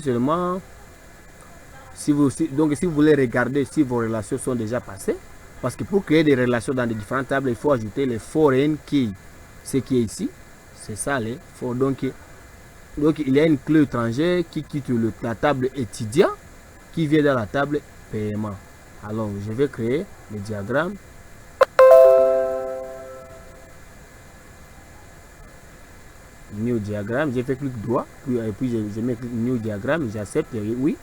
Seulement, si vous voulez regarder si vos relations sont déjà passées, parce que pour créer des relations dans les différentes tables, il faut ajouter les foreign key. Ce qui est ici, c'est ça les foreign. Donc il y a une clé étrangère qui quitte la table étudiant, qui vient dans la table paiement. Alors je vais créer le diagramme. New diagramme, j'ai fait clic droit, puis je mets new diagramme, j'accepte, oui.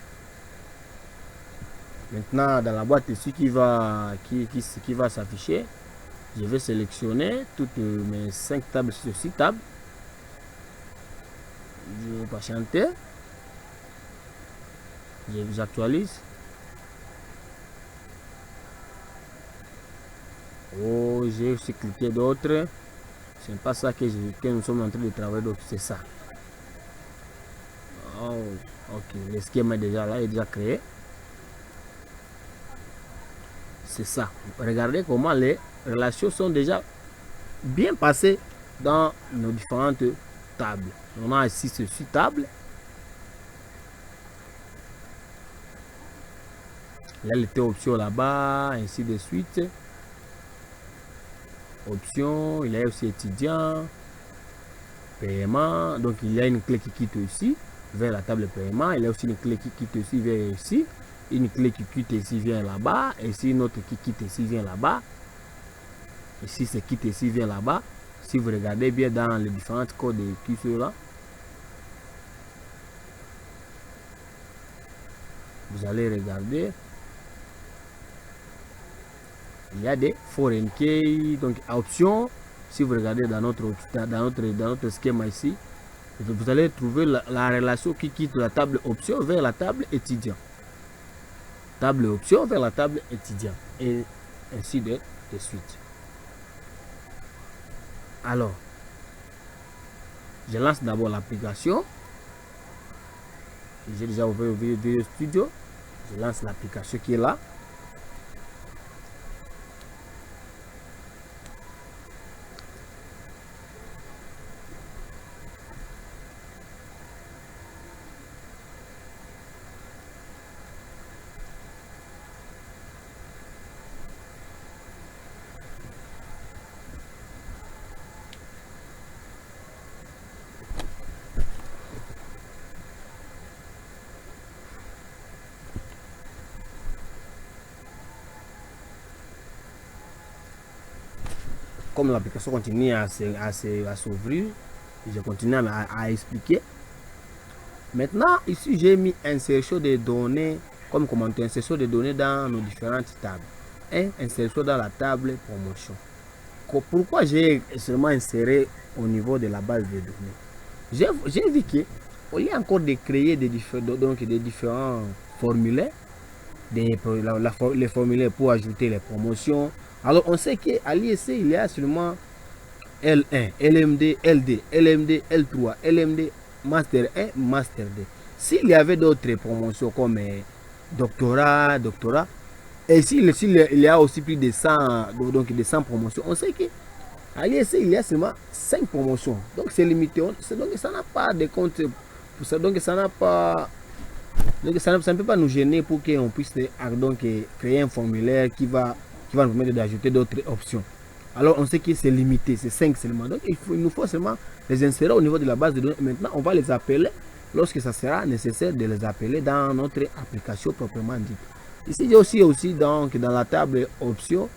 Maintenant, dans la boîte ici qui va s'afficher, je vais sélectionner toutes mes 5 tables sur 6 tables. Je vais patienter. J'actualise. Oh, j'ai aussi cliqué d'autres. C'est pas ça que nous sommes en train de travailler, donc c'est ça. Oh, ok, le schéma est déjà là, il est déjà créé. C'est ça. Regardez comment les relations sont déjà bien passées dans nos différentes tables. On a ici ces 6 tables. Il y a les options là-bas, ainsi de suite. Options, il y a aussi étudiant, paiement. Donc il y a une clé qui quitte ici vers la table paiement. Il y a aussi une clé qui quitte ici vers ici. Une clé qui quitte ici vient là-bas. Ici une autre qui quitte ici vient là-bas. Ici c'est quitte ici vient là-bas. Si vous regardez bien dans les différentes codes qui sont là, vous allez regarder. Il y a des foreign key, donc options. Si vous regardez dans notre schéma ici, vous allez trouver la relation qui quitte la table option vers la table étudiant. Table option vers la table étudiant. Et ainsi de suite. Alors, je lance d'abord l'application. J'ai déjà ouvert Visual Studio. Je lance l'application qui est là. Comme l'application continue à s'ouvrir, je continue à expliquer. Maintenant, ici, j'ai mis insertion des données comme commentaire, insertion des données dans nos différentes tables. Et insertion dans la table promotion. Pourquoi j'ai seulement inséré au niveau de la base de données? J'ai vu qu'au lieu encore de créer des différents formulaires, les formulaires pour ajouter les promotions. Alors on sait qu'à l'ISC, il y a seulement L1, LMD, LD, LMD, L3, LMD, Master 1, Master 2. S'il y avait d'autres promotions comme doctorat, et s'il y a aussi plus de 100, donc de 100 promotions, on sait qu'à l'ISC, il y a seulement 5 promotions. Donc c'est limité. Donc ça n'a pas de compte. Donc ça n'a pas... Donc ça ne peut pas nous gêner pour qu'on puisse donc créer un formulaire qui va nous permettre d'ajouter d'autres options. Alors on sait que c'est limité, c'est 5 seulement. Donc il nous faut seulement les insérer au niveau de la base de données. Maintenant on va les appeler lorsque ça sera nécessaire de les appeler dans notre application proprement dite. Ici j'ai aussi donc dans la table options,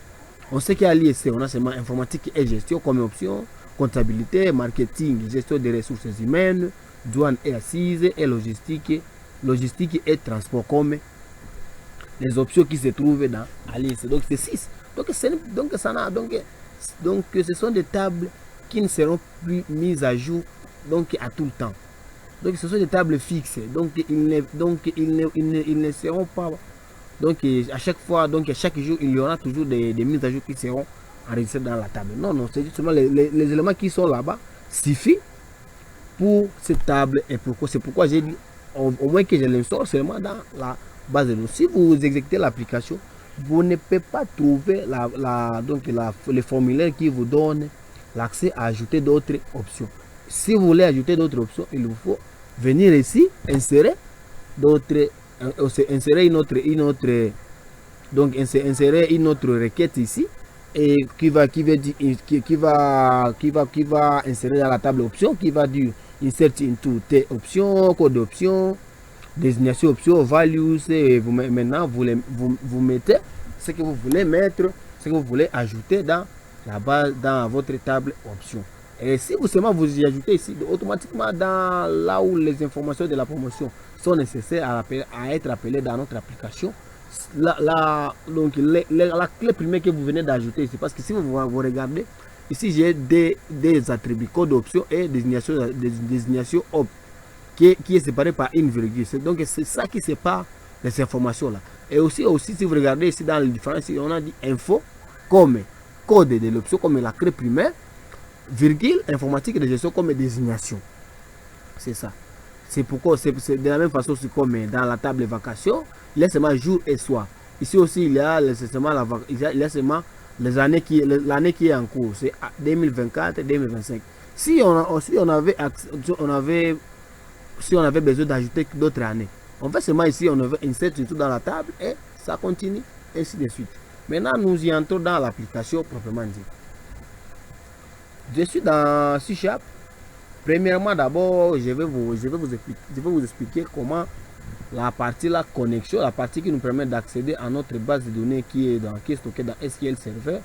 on sait qu'à l'ISC on a seulement informatique et gestion comme option, comptabilité, marketing, gestion des ressources humaines, douane et assises et logistique et transport comme les options qui se trouvent dans l'ISC. Donc c'est 6. Donc ce sont des tables qui ne seront plus mises à jour donc à tout le temps. Donc ce sont des tables fixes. Donc ils ne seront pas. Donc à chaque fois, donc à chaque jour, il y aura toujours des mises à jour qui seront enregistrées dans la table. Non, c'est justement les éléments qui sont là-bas suffisent pour cette table. Et c'est pourquoi j'ai dit au moins que je l'installe seulement dans la base de données. Si vous exécutez l'application, vous ne pouvez pas trouver les formulaires qui vous donnent l'accès à ajouter d'autres options. Si vous voulez ajouter d'autres options, il vous faut venir ici, insérer, d'autres, insérer donc insérer une autre requête ici et qui va insérer dans la table option, qui va dire insert into tes options, code d'option, désignation option, values, et vous, maintenant vous mettez ce que vous voulez mettre, ce que vous voulez ajouter dans la base, dans votre table option. Et si vous seulement vous y ajoutez ici, automatiquement dans là où les informations de la promotion sont nécessaires à être appelées dans notre application, donc la clé première que vous venez d'ajouter ici, parce que si vous regardez, ici j'ai des attributs, code d'option et désignation op, qui est séparé par une virgule. Donc c'est ça qui sépare les informations là. Et aussi si vous regardez ici dans les différences, on a dit info comme code de l'option, comme la clé primaire, virgule, informatique de gestion comme désignation. C'est ça. C'est pourquoi c'est de la même façon aussi comme dans la table vacation, il y a seulement jour et soir. Ici aussi il y a seulement l'année qui est en cours, c'est 2024 et 2025. Si on avait besoin d'ajouter d'autres années, on fait seulement ici, on avait insert tout dans la table et ça continue, ainsi de suite. Maintenant, nous y entrons dans l'application proprement dit. Je suis dans C#. Premièrement, d'abord, je vais vous expliquer comment la partie la connexion, la partie qui nous permet d'accéder à notre base de données qui est stockée dans SQL Server,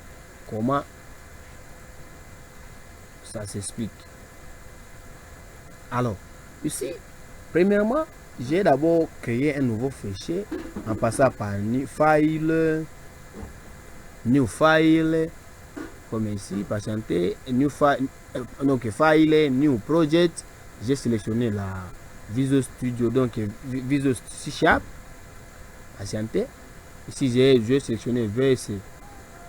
comment ça s'explique. Alors, ici, premièrement, j'ai d'abord créé un nouveau fichier en passant par new file, comme ici, patienter, new file, donc file, new project. J'ai sélectionné la Visual Studio, donc Visual C#, patienter. Ici, j'ai sélectionné VS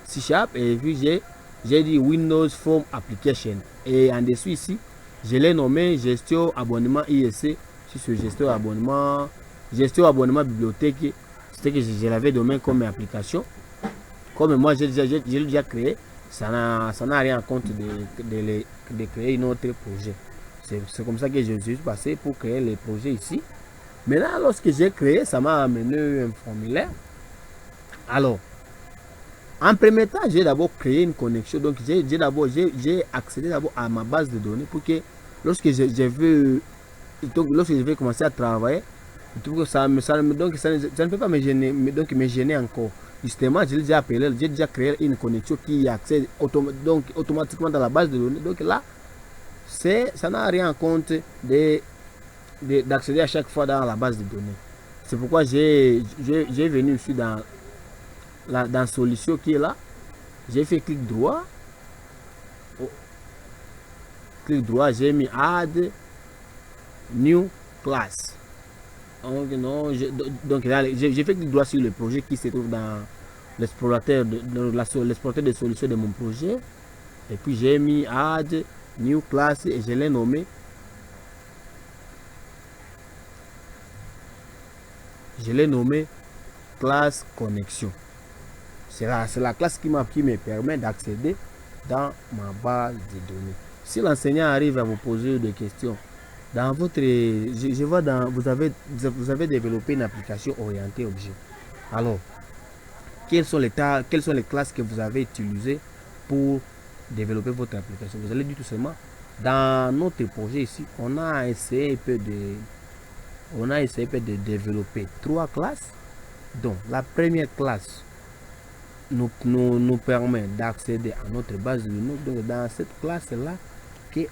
C# et puis j'ai dit Windows Form Application. Et en dessous ici, je l'ai nommé gestion abonnement ISC. Sur ce gestion abonnement bibliothèque, c'était que je l'avais nommé comme application. Comme moi j'ai déjà créé, ça n'a rien à compte de créer un autre projet. C'est comme ça que je suis passé pour créer les projets ici. Maintenant, lorsque j'ai créé, ça m'a amené un formulaire. Alors, en premier temps, j'ai d'abord créé une connexion. Donc, j'ai accédé d'abord à ma base de données pour que lorsque lorsque je vais commencer à travailler, ça ne peut pas me gêner encore. Justement, j'ai déjà créé une connexion qui accède automatiquement dans la base de données. Donc là, ça n'a rien en compte d'accéder à chaque fois dans la base de données. C'est pourquoi j'ai venu ici dans solution qui est là. J'ai fait clic droit. J'ai mis add new class. Donc là, j'ai fait clic droit sur le projet qui se trouve dans l'explorateur de solution de mon projet. Et puis j'ai mis add new class et je l'ai nommé. Classe connexion. C'est la classe qui me permet d'accéder dans ma base de données. Si l'enseignant arrive à vous poser des questions, dans votre, je vois vous avez développé une application orientée objet. Alors, quelles sont les classes que vous avez utilisées pour développer votre application? Vous allez dire tout simplement, dans notre projet ici, on a essayé un peu de développer 3 classes. Donc, la première classe nous permet d'accéder à notre base de données. Donc, dans cette classe-là,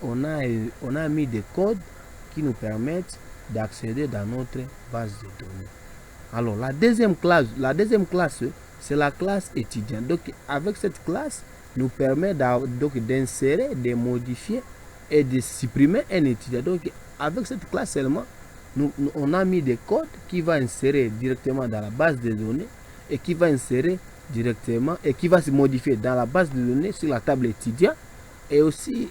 on a mis des codes qui nous permettent d'accéder dans notre base de données. Alors, la deuxième classe, c'est la classe étudiant. Donc, avec cette classe, nous permet d'insérer, de modifier et de supprimer un étudiant. Donc, avec cette classe seulement, on a mis des codes qui vont insérer directement dans la base de données et qui va insérer directement et qui va se modifier dans la base de données sur la table étudiant, et aussi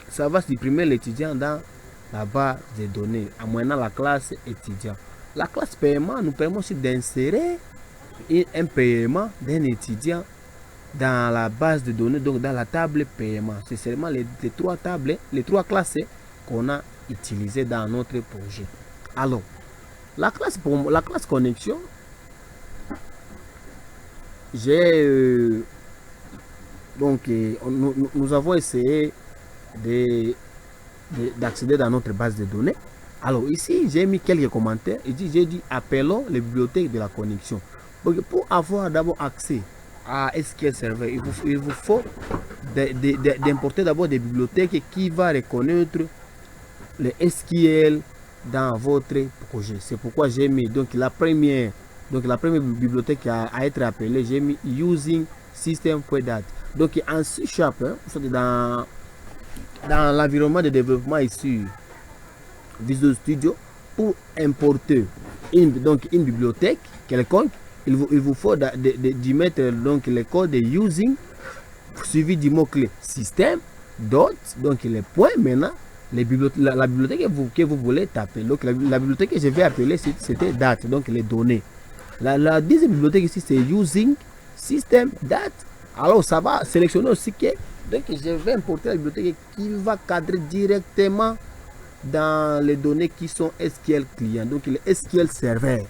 ça va supprimer l'étudiant dans la base de données en moyennant la classe étudiant. La classe paiement nous permet aussi d'insérer un paiement d'un étudiant dans la base de données, donc dans la table paiement. C'est seulement les trois classes qu'on a utilisées dans notre projet. Alors, La classe connexion, j'ai nous avons essayé d'accéder dans notre base de données. Alors ici, j'ai mis quelques commentaires. J'ai dit appelons les bibliothèques de la connexion. Donc, pour avoir d'abord accès à SQL Server, il vous faut d'importer d'abord des bibliothèques qui vont reconnaître le SQL dans votre projet. C'est pourquoi j'ai mis donc la première bibliothèque à être appelée, j'ai mis using system.dat. Donc en C#, dans l'environnement de développement ici Visual Studio, pour importer une bibliothèque quelconque, il vous faut d'y mettre donc le code de using suivi du mot-clé système dot, donc les points. Maintenant la bibliothèque que vous voulez taper, donc la bibliothèque que je vais appeler, c'était date, donc les données. La deuxième bibliothèque ici, c'est using system date. Alors ça va sélectionner aussi que donc je vais importer la bibliothèque qui va cadrer directement dans les données qui sont SQL client, donc le SQL serveur.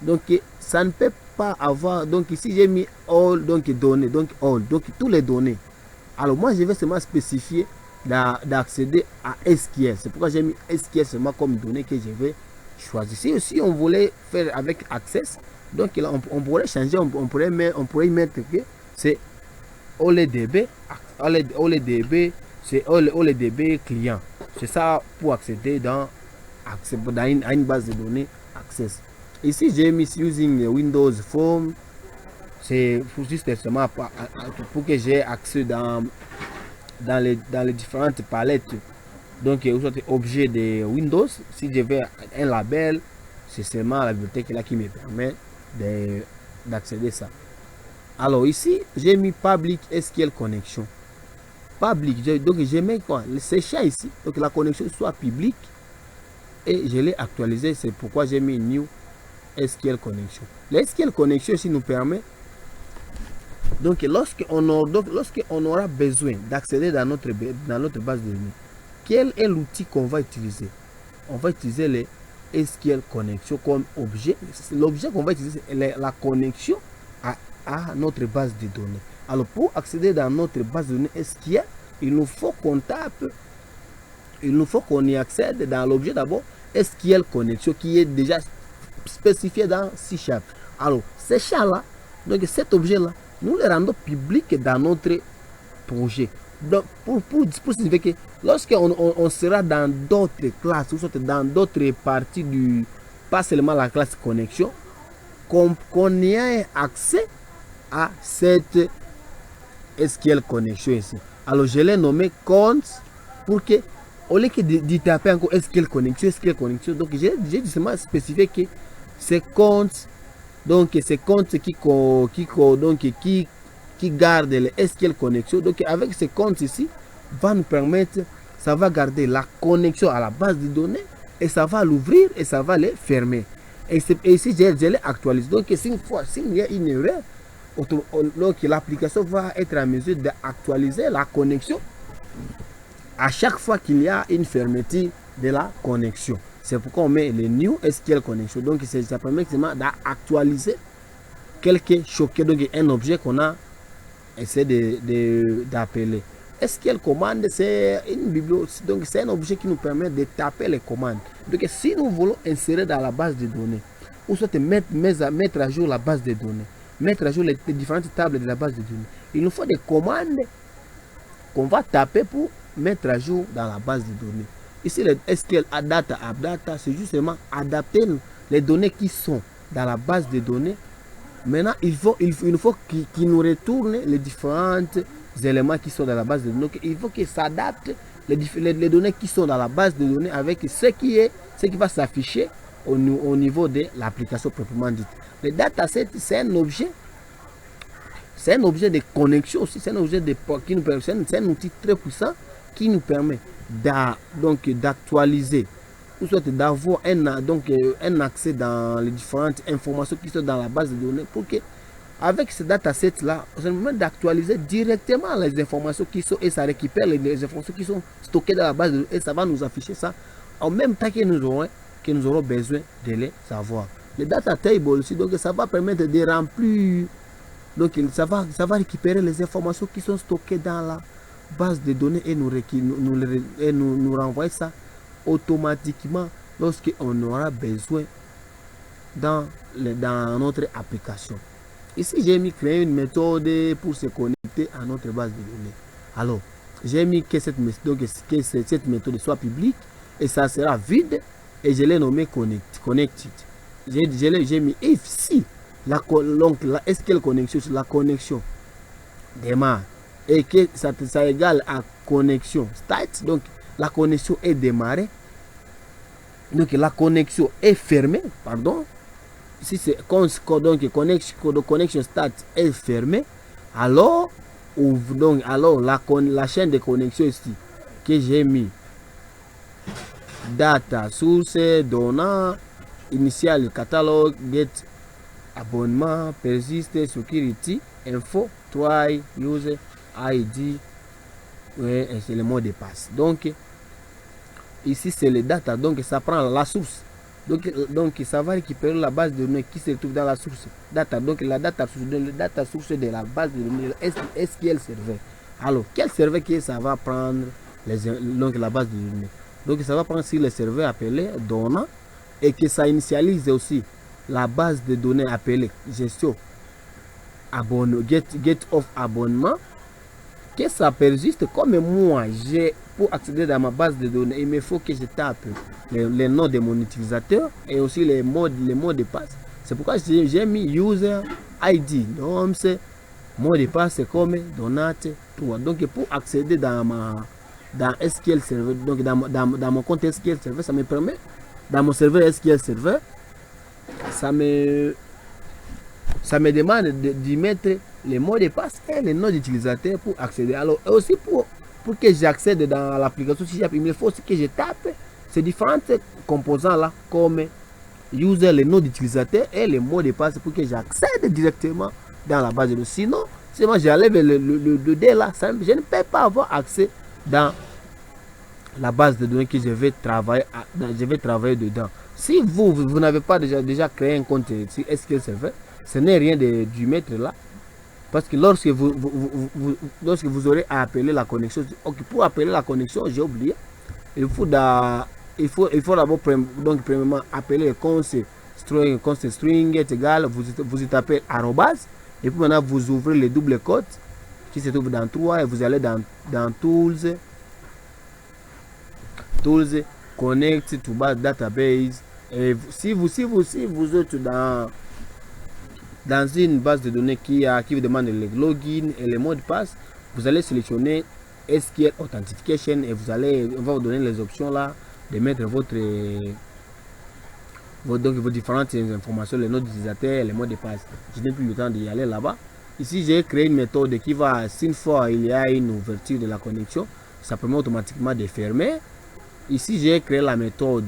Donc ça ne peut pas avoir, donc ici j'ai mis all, donc données, donc all, donc tous les données. Alors moi je vais seulement spécifier d'accéder à SQL. C'est pourquoi j'ai mis SQL seulement comme données que je vais choisir. Si on voulait faire avec Access, donc là on pourrait changer, on pourrait mettre que c'est OLEDB, c'est OLEDB client. C'est ça pour accéder à une base de données Access. Ici j'ai mis using Windows Form, c'est juste seulement pour que j'ai accès dans les différentes palettes, donc objet de Windows. Si je veux un label, c'est seulement la bibliothèque là qui me permet d'accéder à ça. Alors ici j'ai mis public SQL connection public, donc j'ai mis quoi, c'est ça ici, donc la connexion soit publique et je l'ai actualisé. C'est pourquoi j'ai mis new SQL connection. La SQL connection ici nous permet donc lorsqu'on aura besoin d'accéder dans notre base de données, quel est l'outil qu'on va utiliser? On va utiliser les SQL connection comme objet. L'objet qu'on va utiliser est la connexion à notre base de données. Alors pour accéder dans notre base de données SQL, il nous faut qu'on y accède dans l'objet d'abord SQL connection qui est déjà spécifié dans C#. Alors ces champs-là, donc cet objet-là, nous le rendons public dans notre projet. Donc, pour signifier que lorsqu'on sera dans d'autres classes ou dans d'autres parties pas seulement la classe connexion, qu'on y ait accès à cette SQL connexion ici. Alors je l'ai nommé compte pour que au lieu de taper encore SQL connexion, donc j'ai justement spécifié que ces comptes, donc ces comptes qui garde le SQL connexion, donc avec ces comptes ici va nous permettre, ça va garder la connexion à la base de données et ça va l'ouvrir et ça va les fermer. Et ici je l'ai actualisé, donc s'il y a une erreur, donc l'application va être en mesure d'actualiser la connexion à chaque fois qu'il y a une fermeture de la connexion. C'est pourquoi on met le new SQL connection. Donc ça permet d'actualiser quelque chose, donc un objet qu'on a essayé d'appeler. SQL commande, c'est une bibliothèque, donc c'est un objet qui nous permet de taper les commandes. Donc si nous voulons insérer dans la base de données, ou soit mettre à jour la base de données, mettre à jour les différentes tables de la base de données, il nous faut des commandes qu'on va taper pour mettre à jour dans la base de données. Ici, le SQL AppData, c'est justement adapter les données qui sont dans la base de données. Maintenant, il nous faut qu'il nous retourne les différents éléments qui sont dans la base de données. Donc, il faut qu'il s'adapte les données qui sont dans la base de données avec ce qui va s'afficher au niveau de l'application proprement dite. Le dataset, c'est un objet de connexion aussi, c'est un objet qui nous permet, c'est un outil très puissant qui nous permet d'actualiser ou soit d'avoir un accès dans les différentes informations qui sont dans la base de données pour que avec ce dataset là, ça nous permet d'actualiser directement les informations qui sont et ça récupère les informations qui sont stockées dans la base de données et ça va nous afficher ça en même temps que que nous aurons besoin de les savoir. Les data tables aussi, donc ça va permettre de remplir, donc ça va récupérer les informations qui sont stockées dans la base de données et nous renvoyer ça automatiquement lorsqu'on aura besoin dans notre application. Ici, j'ai mis créer une méthode pour se connecter à notre base de données. Alors, j'ai mis que cette méthode soit publique et ça sera vide et je l'ai nommé connected. J'ai mis if si la SQL connexion, la connexion démarre et que ça égale à connexion start, donc la connexion est démarrée, donc la connexion est fermée, pardon. Si c'est donc connexion start est fermée, alors la chaîne de connexion ici que j'ai mis data source donnant initial catalogue get abonnement persiste security info try user id c'est le mot de passe. Donc ici c'est les data, donc ça prend la source, donc ça va récupérer la base de données qui se trouve dans la source data, donc la data source de la base de données SQL serveur. Alors quel serveur que ça va prendre donc la base de données, donc ça va prendre sur le serveur appelé donnant et que ça initialise aussi la base de données appelée gestion get of abonnement, que ça persiste. Comme moi j'ai pour accéder dans ma base de données, il me faut que je tape les noms de mon utilisateur et aussi les mots de passe. C'est pourquoi j'ai mis user ID, donc c'est mot de passe comme Donate 3. Donc pour accéder dans SQL Server, donc dans mon compte SQL Server, ça me permet, dans mon serveur SQL Server, ça me demande d'y mettre les mots de passe et les noms d'utilisateur pour accéder. Alors aussi pour que j'accède dans l'application, il me faut aussi que je tape ces différents composants là comme user, les noms d'utilisateur et les mots de passe pour que j'accède directement dans la base de données. Sinon, si moi j'enlève le D là, je ne peux pas avoir accès dans la base de données que je vais travailler dedans. Si vous n'avez pas déjà créé un compte sur SQL Server, ce n'est rien du mettre là. Parce que lorsque vous aurez à appeler la connexion, pour appeler la connexion, j'ai oublié, il faut d'abord premièrement appeler le const string est égal, vous y tapez arrobase, et puis maintenant vous ouvrez le double quote qui se trouve dans 3 et vous allez dans tools connect to base database. Et si vous êtes dans une base de données qui vous demande le login et le mot de passe, vous allez sélectionner SQL Authentication et on va vous donner les options là de mettre vos différentes informations, les noms d'utilisateur, les mots de passe. Je n'ai plus le temps d'y aller là-bas. Ici, j'ai créé une méthode qui va, si une fois il y a une ouverture de la connexion, ça permet automatiquement de fermer. Ici, j'ai créé la méthode